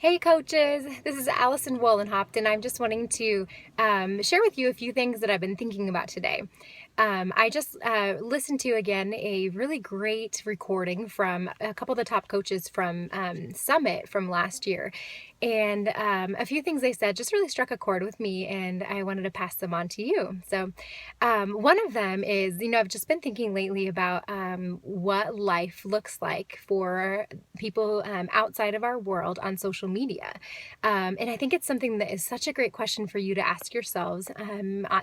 Hey coaches, this is Allison Wollenhopt, and I'm just wanting to share with you a few things that I've been thinking about today. I just listened to again a really great recording from a couple of the top coaches from Summit from last year. And a few things they said just really struck a chord with me, and I wanted to pass them on to you. So, one of them is, I've just been thinking lately about what life looks like for people outside of our world on social media. And I think it's something that is such a great question for you to ask yourselves,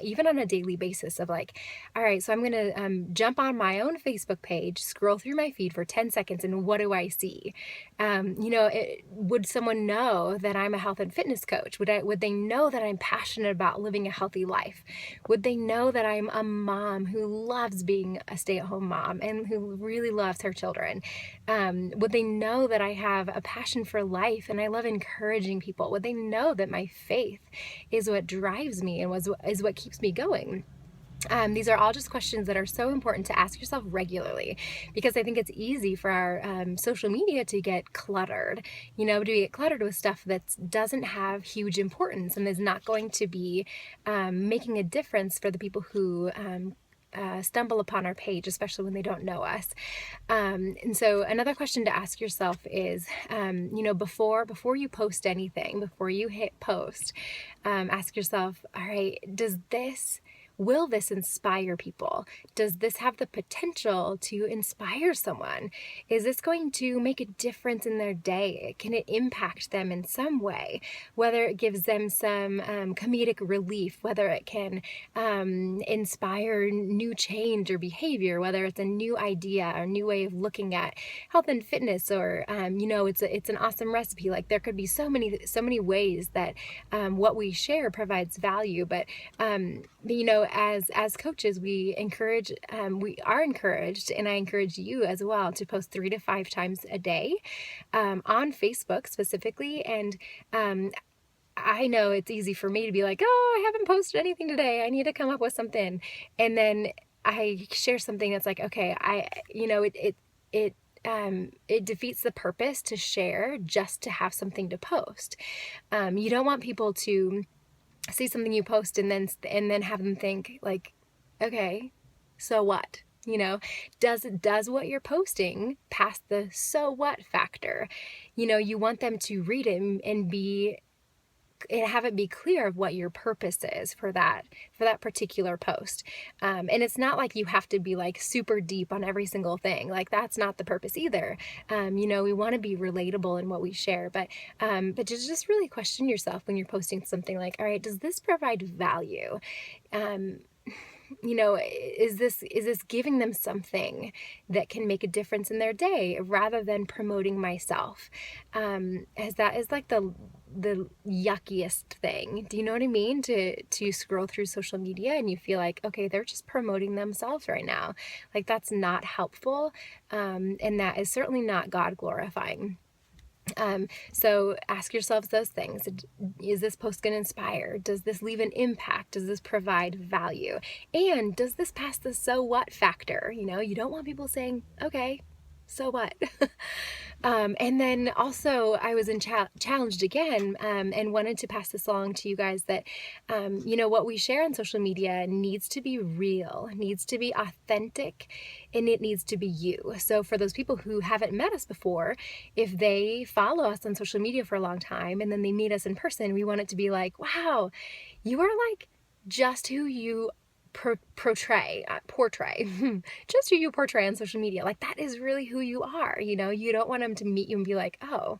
even on a daily basis of like, all right, so I'm going to jump on my own Facebook page, scroll through my feed for 10 seconds, and what do I see? Would someone know that I'm a health and fitness coach? Would they know that I'm passionate about living a healthy life? Would they know that I'm a mom who loves being a stay-at-home mom and who really loves her children? Would they know that I have a passion for life and I love encouraging people? Would they know that my faith is what drives me and is what keeps me going? These are all just questions that are so important to ask yourself regularly, because I think it's easy for our social media to get cluttered, to get cluttered with stuff that doesn't have huge importance and is not going to be making a difference for the people who stumble upon our page, especially when they don't know us. And so another question to ask yourself is, before you post anything, before you hit post, ask yourself, all right, will this inspire people? Does this have the potential to inspire someone? Is this going to make a difference in their day? Can it impact them in some way? Whether it gives them some comedic relief, whether it can inspire new change or behavior, whether it's a new idea or new way of looking at health and fitness, or it's an awesome recipe. Like, there could be so many ways that what we share provides value. But as coaches, we are encouraged, and I encourage you as well, to post 3 to 5 times a day on Facebook specifically. And I know it's easy for me to be like, oh, I haven't posted anything today, I need to come up with something. And then I share something that's like, okay, it defeats the purpose to share just to have something to post. You don't want people to see something you post and then have them think like, okay, so what? Does what you're posting pass the so what factor? You want them to read it and have it be clear of what your purpose is for that particular post. And it's not like you have to be like super deep on every single thing. Like, that's not the purpose either. We want to be relatable in what we share, but just really question yourself when you're posting something like, all right, does this provide value? Is this giving them something that can make a difference in their day, rather than promoting myself? As that is like the yuckiest thing. Do you know what I mean? To scroll through social media and you feel like, okay, they're just promoting themselves right now. Like, that's not helpful. And that is certainly not God glorifying. So ask yourselves those things. Is this post going to inspire? Does this leave an impact? Does this provide value? And does this pass the so what factor? You don't want people saying, okay, so what? And then also, I was challenged again, and wanted to pass this along to you guys, that what we share on social media needs to be real, needs to be authentic, and it needs to be you. So for those people who haven't met us before, if they follow us on social media for a long time and then they meet us in person, we want it to be like, wow, you are like just who you portray just who you portray on social media. Like, that is really who you are. You don't want them to meet you and be like, oh,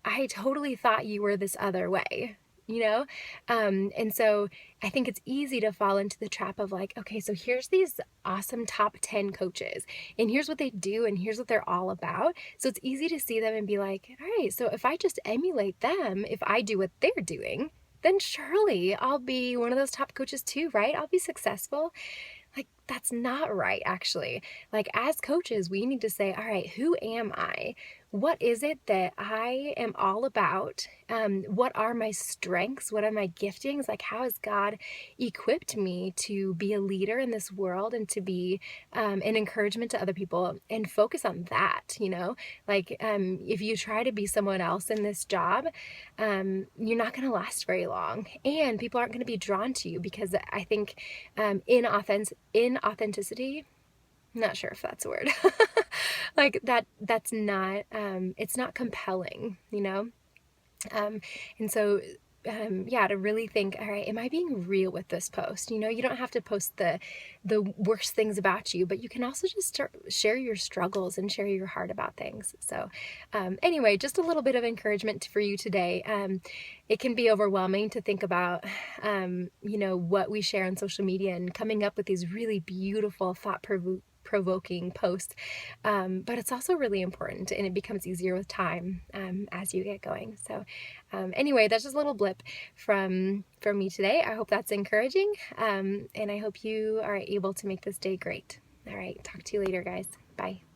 I totally thought you were this other way. And so I think it's easy to fall into the trap of like, okay, so here's these awesome top 10 coaches, and here's what they do, and here's what they're all about. So it's easy to see them and be like, all right, so if I just emulate them, if I do what they're doing, then surely I'll be one of those top coaches too, right? I'll be successful. Like, that's not right, actually. Like, as coaches, we need to say, all right, who am I? What is it that I am all about? What are my strengths? What are my giftings? Like, how has God equipped me to be a leader in this world and to be an encouragement to other people, and focus on that, you know? Like, if you try to be someone else in this job, you're not going to last very long, and people aren't going to be drawn to you, because I think in authenticity, I'm not sure if that's a word, like that's not, it's not compelling, you know? And so, yeah, to really think, all right, am I being real with this post? You know, you don't have to post the worst things about you, but you can also just share your struggles and share your heart about things. So, anyway, just a little bit of encouragement for you today. It can be overwhelming to think about, you know, what we share on social media and coming up with these really beautiful, thought-provoking posts. But it's also really important, and it becomes easier with time, as you get going. So anyway, that's just a little blip from me today. I hope that's encouraging, and I hope you are able to make this day great. All right, talk to you later, guys. Bye.